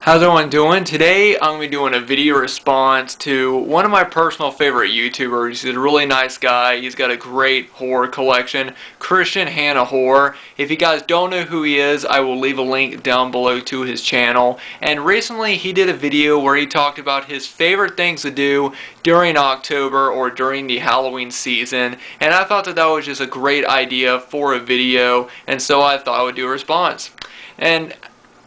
How's everyone doing? Today I'm going to be doing a video response to one of my personal favorite YouTubers. He's a really nice guy. He's got a great horror collection, Christian Hanna Horror. If you guys don't know who he is, I will leave a link down below to his channel. And recently he did a video where he talked about his favorite things to do during October or during the Halloween season. And I thought that was just a great idea for a video, and so I thought I would do a response. And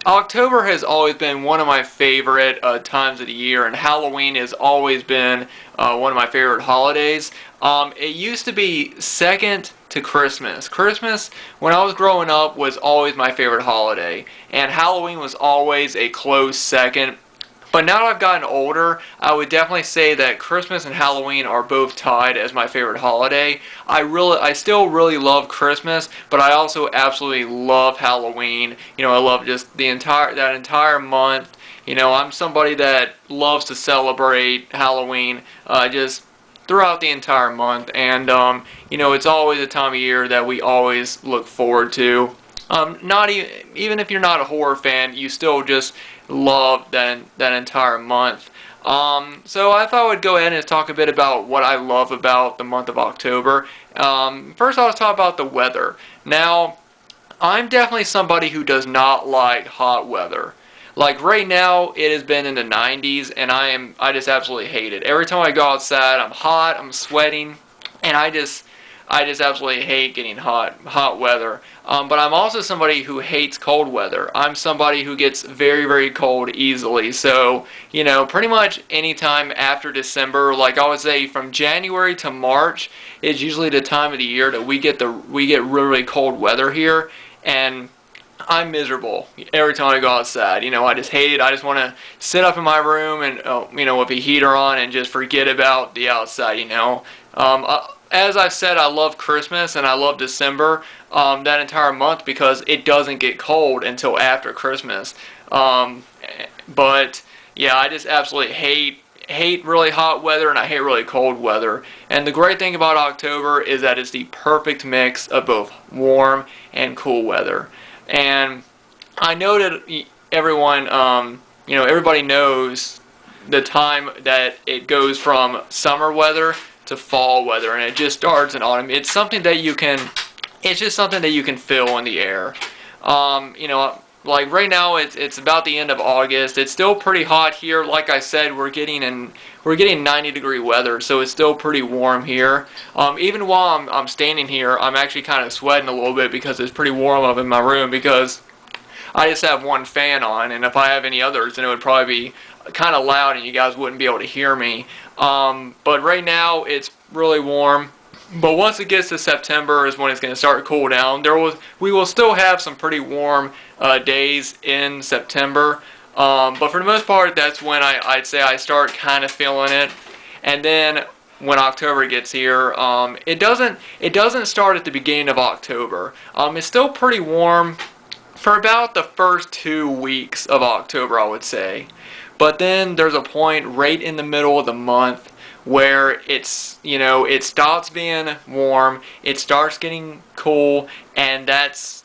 October has always been one of my favorite times of the year, and Halloween has always been one of my favorite holidays. It used to be second to Christmas. Christmas, when I was growing up, was always my favorite holiday, and Halloween was always a close second. But now that I've gotten older, I would definitely say that Christmas and Halloween are both tied as my favorite holiday. I still really love Christmas, but I also absolutely love Halloween. You know, I love just that entire month. You know, I'm somebody that loves to celebrate Halloween just throughout the entire month, and you know, it's always a time of year that we always look forward to. Not even if you're not a horror fan, you still just love that entire month. So I thought I would go ahead and talk a bit about what I love about the month of October. First, I'll talk about the weather. Now, I'm definitely somebody who does not like hot weather. Like right now, it has been in the 90s, and I just absolutely hate it. Every time I go outside, I'm hot, I'm sweating, and I just absolutely hate getting hot weather. But I'm also somebody who hates cold weather. I'm somebody who gets very, very cold easily. So, you know, pretty much any time after December, like I would say from January to March, is usually the time of the year that we get really, really cold weather here, and I'm miserable every time I go outside. You know, I just hate it. I just want to sit up in my room and, you know, with the heater on and just forget about the outside, you know. As I've said, I love Christmas and I love December, that entire month, because it doesn't get cold until after Christmas. But yeah, I just absolutely hate really hot weather, and I hate really cold weather. And the great thing about October is that it's the perfect mix of both warm and cool weather. And I know that everyone, you know, everybody knows the time that it goes from summer weather to fall weather, and it just starts in autumn. It's just something that you can feel in the air. You know, like right now it's about the end of August. It's still pretty hot here. Like I said, we're getting 90-degree weather, so it's still pretty warm here. Even while I'm standing here, I'm actually kind of sweating a little bit because it's pretty warm up in my room, because I just have one fan on, and if I have any others, then it would probably be kind of loud and you guys wouldn't be able to hear me. But right now it's really warm. But once it gets to September is when it's going to start to cool down. We will still have some pretty warm days in September. But for the most part, that's when I'd say I start kind of feeling it. And then when October gets here, it doesn't start at the beginning of October. It's still pretty warm for about the first 2 weeks of October, I would say. But then there's a point right in the middle of the month where it's, you know, it stops being warm, it starts getting cool, and that's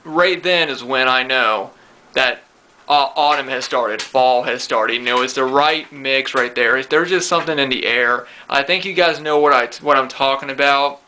right then is when I know that autumn has started, fall has started. You know, it's the right mix right there. There's just something in the air. I think you guys know what I'm talking about.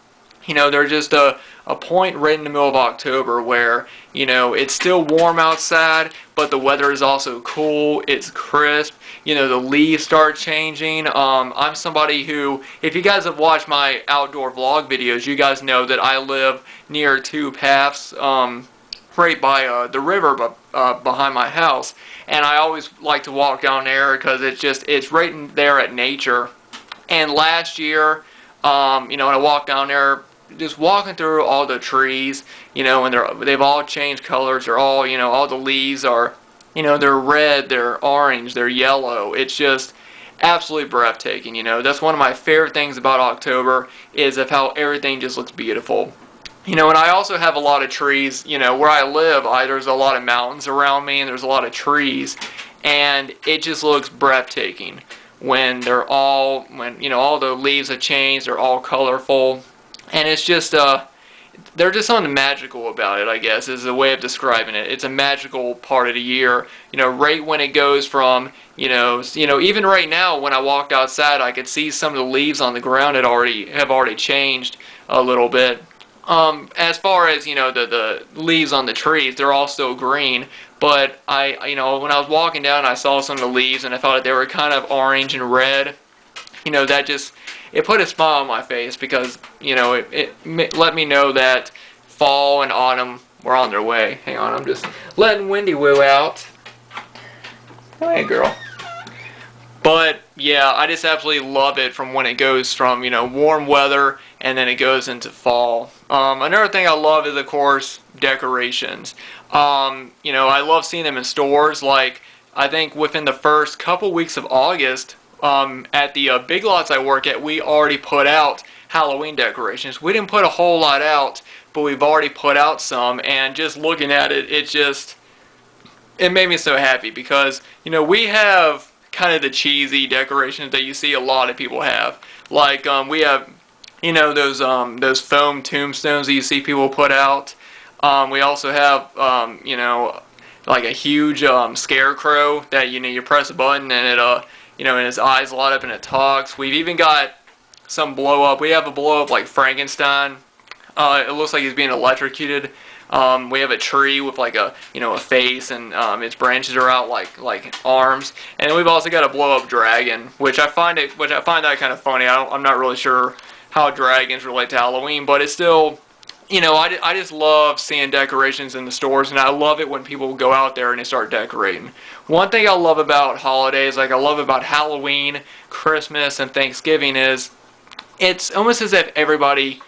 You know, there's just a point right in the middle of October where, you know, it's still warm outside, but the weather is also cool, it's crisp, you know, the leaves start changing. I'm somebody who, if you guys have watched my outdoor vlog videos, you guys know that I live near two paths, right by the river behind my house, and I always like to walk down there because it's right in there at nature. And last year, you know, when I walked down there, just walking through all the trees, you know, and they've all changed colors. They're all, you know, all the leaves are, you know, they're red, they're orange, they're yellow. It's just absolutely breathtaking, you know. That's one of my favorite things about October, is of how everything just looks beautiful. You know, and I also have a lot of trees, you know, where I live. There's a lot of mountains around me, and there's a lot of trees, and it just looks breathtaking when you know, all the leaves have changed, they're all colorful. And it's just there's just something magical about it, I guess, is a way of describing it. It's a magical part of the year. Right when it goes from, even right now when I walked outside, I could see some of the leaves on the ground have already changed a little bit. As far as, the leaves on the trees, they're all still green, but when I was walking down, I saw some of the leaves and I thought that they were kind of orange and red. That just, it put a smile on my face because, it let me know that fall and autumn were on their way. Hang on, I'm just letting Wendy Woo out. Hey, girl. But, yeah, I just absolutely love it from when it goes from, warm weather and then it goes into fall. Another thing I love is, of course, decorations. I love seeing them in stores. Like, I think within the first couple weeks of August, at the Big Lots I work at, we already put out Halloween decorations. We didn't put a whole lot out, but we've already put out some, and just looking at it, it made me so happy because, we have kind of the cheesy decorations that you see a lot of people have. Like, we have, those foam tombstones that you see people put out. We also have, like a huge scarecrow that, you press a button and it, and his eyes light up and it talks. We've even got some blow up. We have a blow up like Frankenstein. It looks like he's being electrocuted. We have a tree with like a face and its branches are out like arms. And then we've also got a blow up dragon, which I find that kind of funny. I'm not really sure how dragons relate to Halloween, but it's still, I just love seeing decorations in the stores, and I love it when people go out there and they start decorating. One thing I love about holidays, like I love about Halloween, Christmas, and Thanksgiving is it's almost as if everybody,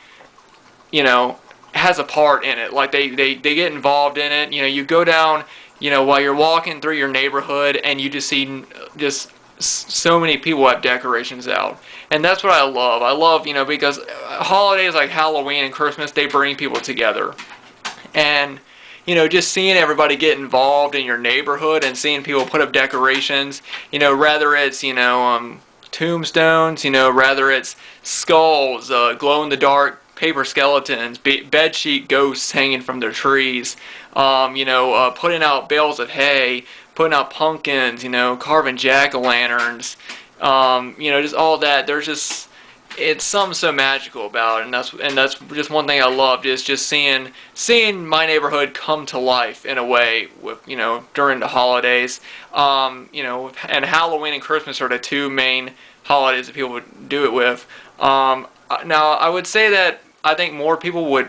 has a part in it. Like they get involved in it. You go down, while you're walking through your neighborhood and you just see just so many people have decorations out. And that's what I love. I love, because holidays like Halloween and Christmas, they bring people together. And, just seeing everybody get involved in your neighborhood and seeing people put up decorations, rather it's, tombstones, rather it's skulls, glow-in-the-dark paper skeletons, bedsheet ghosts hanging from their trees, putting out bales of hay, putting out pumpkins, carving jack-o'-lanterns, just all that. It's something so magical about it, and that's just one thing I love, is just seeing my neighborhood come to life in a way with, during the holidays. And Halloween and Christmas are the two main holidays that people would do it with. Now, I would say that I think more people would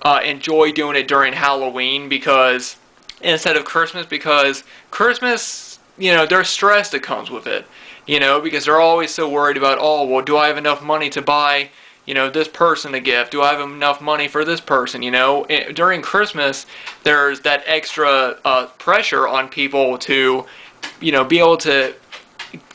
enjoy doing it during Halloween instead of Christmas, because Christmas, there's stress that comes with it, because they're always so worried about, oh, well, do I have enough money to buy, this person a gift? Do I have enough money for this person? During Christmas, there's that extra pressure on people to, be able to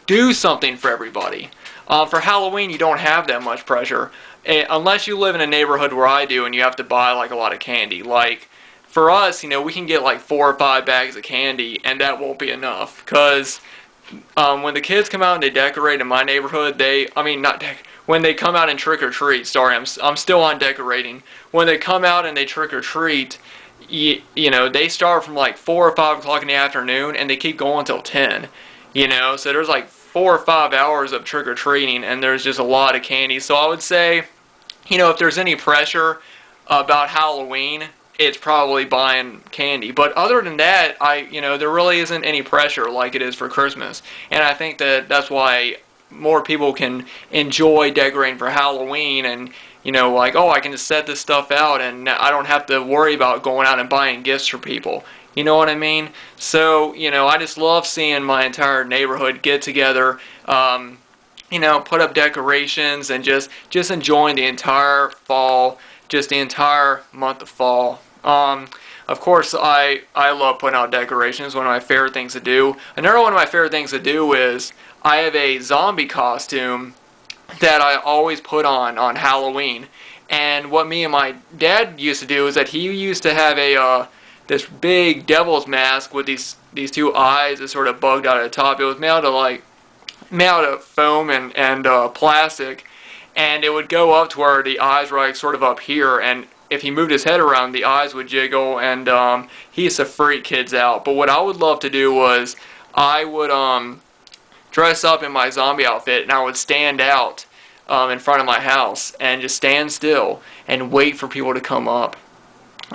do something for everybody. For Halloween, you don't have that much pressure, unless you live in a neighborhood where I do and you have to buy like a lot of candy. Like, for us, we can get like 4 or 5 bags of candy, and that won't be enough, because when the kids come out and they decorate in my neighborhood, when they come out and trick or treat, sorry, I'm still on decorating. When they come out and they trick or treat, they start from like 4 or 5 o'clock in the afternoon and they keep going until 10. So there's like 4 or 5 hours of trick or treating, and there's just a lot of candy. So I would say, if there's any pressure about Halloween, it's probably buying candy. But other than that, there really isn't any pressure like it is for Christmas. And I think that's why more people can enjoy decorating for Halloween, and like, oh, I can just set this stuff out and I don't have to worry about going out and buying gifts for people. You know what I mean? So, I just love seeing my entire neighborhood get together, put up decorations, and just enjoying the entire fall, just the entire month of fall. Of course, I love putting out decorations. One of my favorite things to do. Another one of my favorite things to do is I have a zombie costume that I always put on Halloween. And what me and my dad used to do is that he used to have this big devil's mask with these 2 eyes that sort of bugged out at the top. It was made out of foam and plastic, and it would go up to where the eyes were like sort of up here, and if he moved his head around, the eyes would jiggle, and he used to freak kids out. But what I would love to do was I would dress up in my zombie outfit, and I would stand out in front of my house and just stand still and wait for people to come up.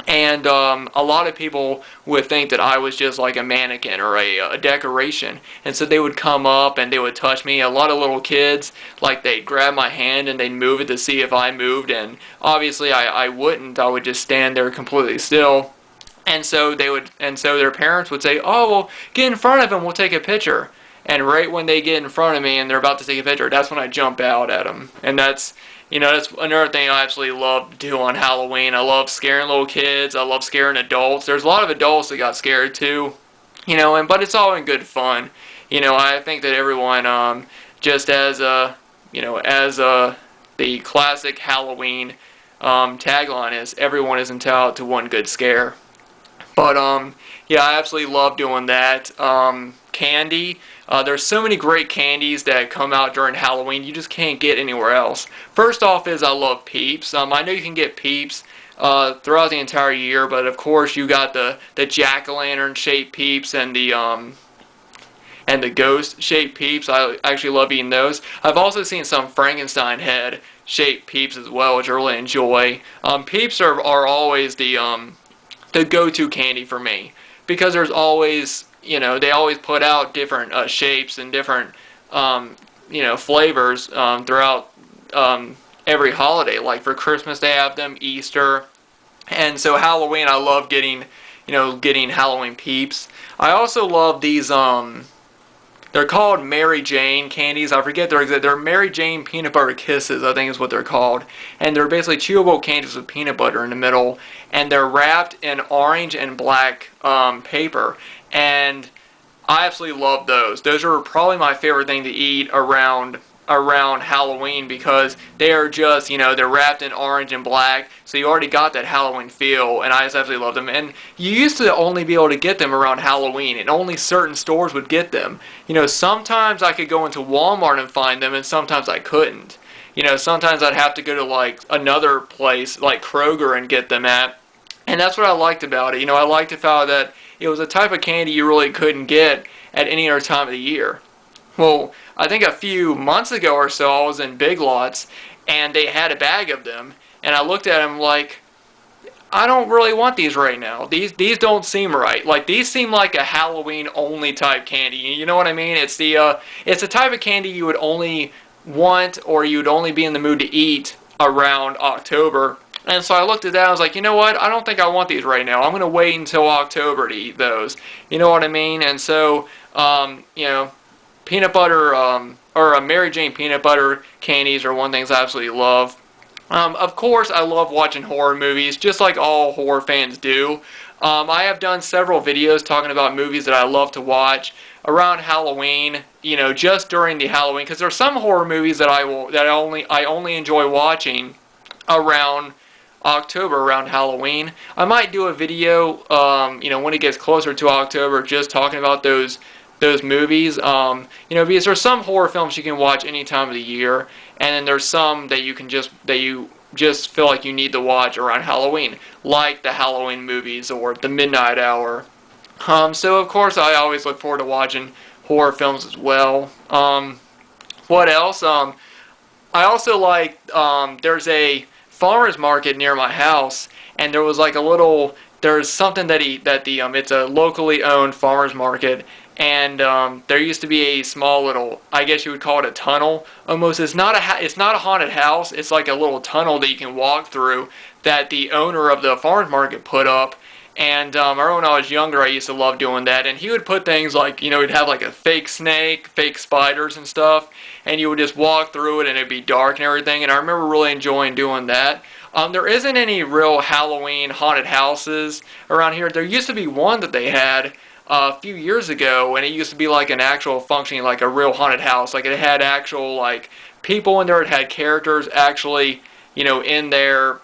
And a lot of people would think that I was just like a mannequin or a decoration. And so they would come up and they would touch me. A lot of little kids, like, they'd grab my hand and they'd move it to see if I moved. And obviously I wouldn't. I would just stand there completely still. And so their parents would say, "Oh, well, get in front of him. We'll take a picture." And right when they get in front of me and they're about to take a picture, that's when I jump out at them. And that's another thing I absolutely love to do on Halloween. I love scaring little kids. I love scaring adults. There's a lot of adults that got scared too, but it's all in good fun. I think that everyone, just as the classic Halloween tagline is, everyone is entitled to one good scare. But yeah, I absolutely love doing that. Candy. There's so many great candies that come out during Halloween you just can't get anywhere else. First off is I love Peeps. I know you can get Peeps throughout the entire year, but of course you got the jack-o'-lantern shaped Peeps and the ghost shaped Peeps. I actually love eating those. I've also seen some Frankenstein head shaped Peeps as well, which I really enjoy. Peeps are always the go-to candy for me, because there's always, they always put out different shapes and different flavors throughout every holiday. Like for Christmas they have them, Easter, and so Halloween I love getting Halloween Peeps. I also love these they're called Mary Jane candies. I forget they're Mary Jane peanut butter kisses, I think is what they're called. And they're basically chewable candies with peanut butter in the middle, and they're wrapped in orange and black paper. And I absolutely love those. Those are probably my favorite thing to eat around Halloween, because they are just, they're wrapped in orange and black, so you already got that Halloween feel, and I just absolutely love them. And you used to only be able to get them around Halloween, and only certain stores would get them. Sometimes I could go into Walmart and find them, and sometimes I couldn't. Sometimes I'd have to go to like another place like Kroger and get them at. And that's what I liked about it. I liked the fact that it was a type of candy you really couldn't get at any other time of the year. Well, I think a few months ago or so, I was in Big Lots, and they had a bag of them, and I looked at them like, I don't really want these right now. These don't seem right. Like, these seem like a Halloween-only type candy. You know what I mean? It's the type of candy you would only want, or you'd only be in the mood to eat around October. And so I looked at that, I was like, you know what? I don't think I want these right now. I'm going to wait until October to eat those. You know what I mean? And so, peanut butter, or Mary Jane peanut butter candies are one of the things I absolutely love. Of course, I love watching horror movies, just like all horror fans do. I have done several videos talking about movies that I love to watch around Halloween, just during the Halloween, because there are some horror movies that I only enjoy watching around October, around Halloween. I might do a video, when it gets closer to October, just talking about those movies, because there's some horror films you can watch any time of the year, and then there's some that you just feel like you need to watch around Halloween, like the Halloween movies or the Midnight Hour. So of course I always look forward to watching horror films as well. What else? I also like, there's a farmer's market near my house, and there was like there's something it's a locally owned farmer's market, and there used to be a small little, I guess you would call it a tunnel almost. It's not a haunted house. It's like a little tunnel that you can walk through that the owner of the farmer's market put up. And I remember when I was younger, I used to love doing that. And he would put things like, he'd have like a fake snake, fake spiders and stuff, and you would just walk through it and it'd be dark and everything. And I remember really enjoying doing that. There isn't any real Halloween haunted houses around here. There used to be one that they had a few years ago, and it used to be like an actual functioning, like a real haunted house. Like, it had actual like people in there. It had characters actually, in there,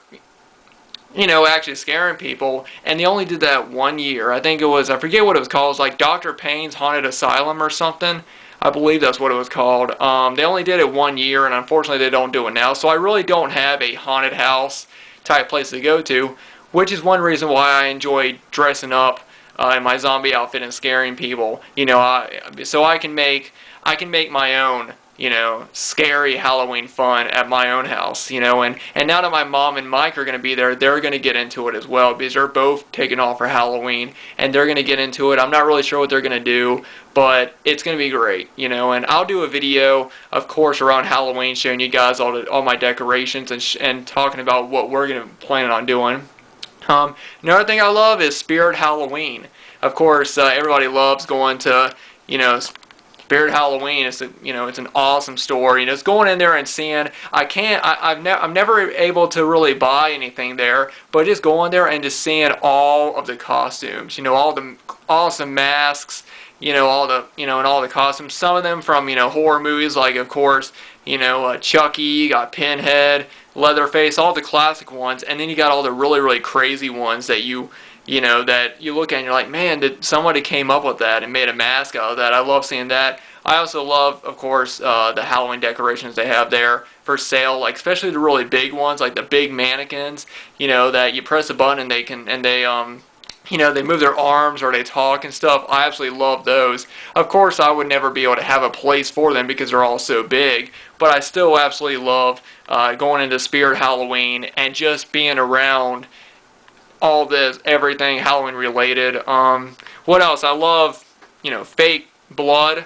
actually scaring people. And they only did that 1 year. I think it was, I forget what it was called. It was like Dr. Payne's Haunted Asylum or something. I believe that's what it was called. They only did it 1 year, and unfortunately they don't do it now. So I really don't have a haunted house type place to go to, which is one reason why I enjoy dressing up in my zombie outfit and scaring people. So I can make my own, scary Halloween fun at my own house, and now that my mom and Mike are going to be there, they're going to get into it as well, because they're both taking off for Halloween, and they're going to get into it. I'm not really sure what they're going to do, but it's going to be great, and I'll do a video, of course, around Halloween, showing you guys all my decorations and talking about what we're going to plan on doing. Another thing I love is Spirit Halloween. Of course, everybody loves going to, Spirit Halloween. It's an awesome store. It's going in there and seeing. I'm never able to really buy anything there, but just going there and just seeing all of the costumes. All the awesome masks. And all the costumes. Some of them from horror movies, like of course Chucky. You got Pinhead, Leatherface, all the classic ones, and then you got all the really, really crazy ones that that you look at and you're like, man, did somebody came up with that and made a mask out of that. I love seeing that. I also love, of course, the Halloween decorations they have there for sale, like especially the really big ones, like the big mannequins, that you press a button and they move their arms or they talk and stuff. I absolutely love those. Of course, I would never be able to have a place for them because they're all so big, but I still absolutely love going into Spirit Halloween and just being around all this, everything Halloween related. What else? I love, fake blood.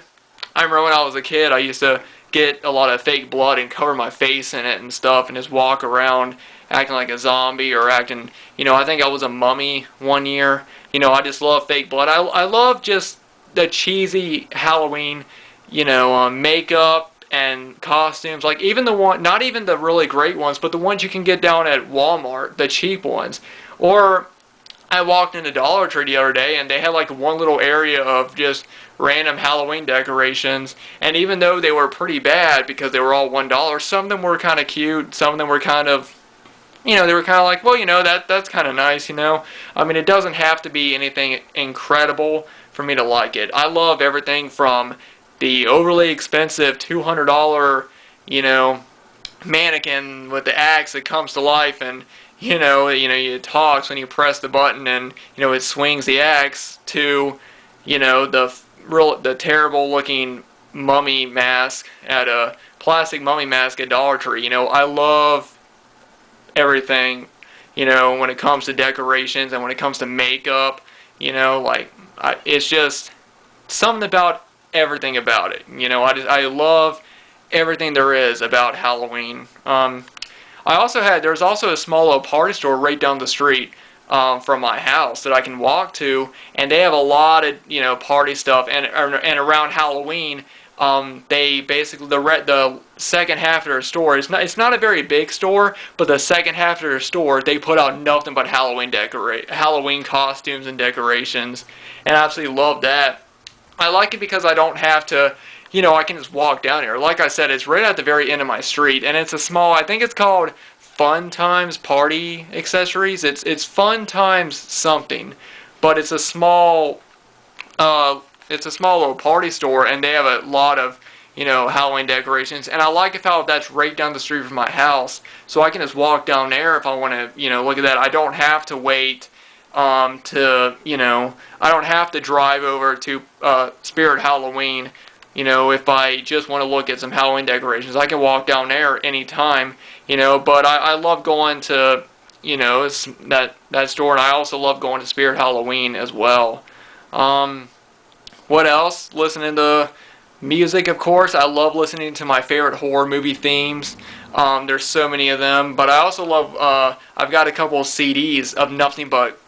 I remember when I was a kid, I used to get a lot of fake blood and cover my face in it and stuff and just walk around acting like a zombie or acting, I think I was a mummy one year. I just love fake blood. I love just the cheesy Halloween, makeup and costumes. Like even not even the really great ones, but the ones you can get down at Walmart, the cheap ones. Or I walked into Dollar Tree the other day and they had like one little area of just random Halloween decorations, and even though they were pretty bad because they were all $1, some of them were kind of cute, some of them were kind of, they were kind of like, well, that's kind of nice, I mean, it doesn't have to be anything incredible for me to like it. I love everything from the overly expensive $200, mannequin with the axe that comes to life and it talks when you press the button and it swings the axe, to the terrible looking mummy mask at a plastic mummy mask at Dollar Tree. I love everything when it comes to decorations and when it comes to makeup. It's just something about everything about it. I love everything there is about Halloween. There's also a small little party store right down the street from my house that I can walk to, and they have a lot of party stuff. And around Halloween, they basically the second half of their store, it's not a very big store, but the second half of their store they put out nothing but Halloween costumes and decorations, and I absolutely love that. I like it because I don't have to. I can just walk down here. Like I said, it's right at the very end of my street, and it's a small, I think it's called Fun Times Party Accessories. It's Fun Times something, but it's a small little party store, and they have a lot of, Halloween decorations, and I like it how that's right down the street from my house, so I can just walk down there if I want to, look at that. I don't have to wait I don't have to drive over to Spirit Halloween. If I just want to look at some Halloween decorations, I can walk down there anytime, but I love going to, that store, and I also love going to Spirit Halloween as well. What else? Listening to music, of course. I love listening to my favorite horror movie themes. There's so many of them, but I also love, I've got a couple of CDs of nothing but,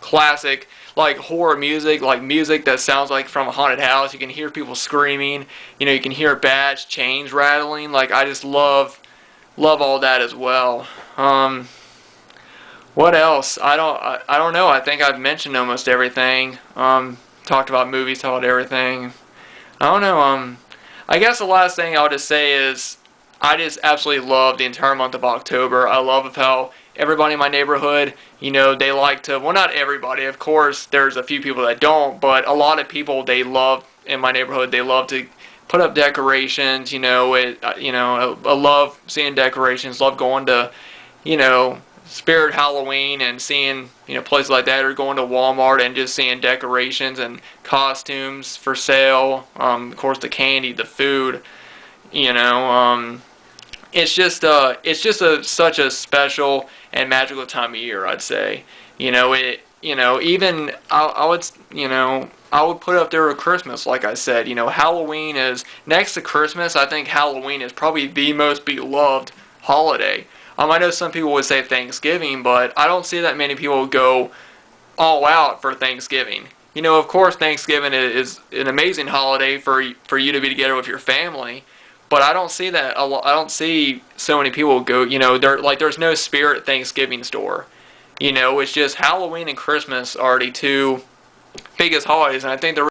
classic, like horror music, like music that sounds like from a haunted house. You can hear people screaming, you can hear bats, chains rattling. Like, I just love all that as well. What else? I don't know. I think I've mentioned almost everything. Talked about movies, talked about everything. I don't know. I guess the last thing I'll just say is I just absolutely love the entire month of October. I love how everybody in my neighborhood, they like to, well, not everybody, of course, there's a few people that don't, but a lot of people, they love, in my neighborhood, they love to put up decorations, I love seeing decorations, love going to, Spirit Halloween and seeing, places like that, or going to Walmart and just seeing decorations and costumes for sale. Of course, the candy, the food. It's just such a special and magical time of year, I'd say. Even I would put it up there with Christmas, like I said. Halloween is next to Christmas. I think Halloween is probably the most beloved holiday. I know some people would say Thanksgiving, but I don't see that many people go all out for Thanksgiving. Of course, Thanksgiving is an amazing holiday for you to be together with your family, but I don't see that. I don't see so many people go. There's no Spirit Thanksgiving store. It's just Halloween and Christmas are the two biggest holidays, and I think they're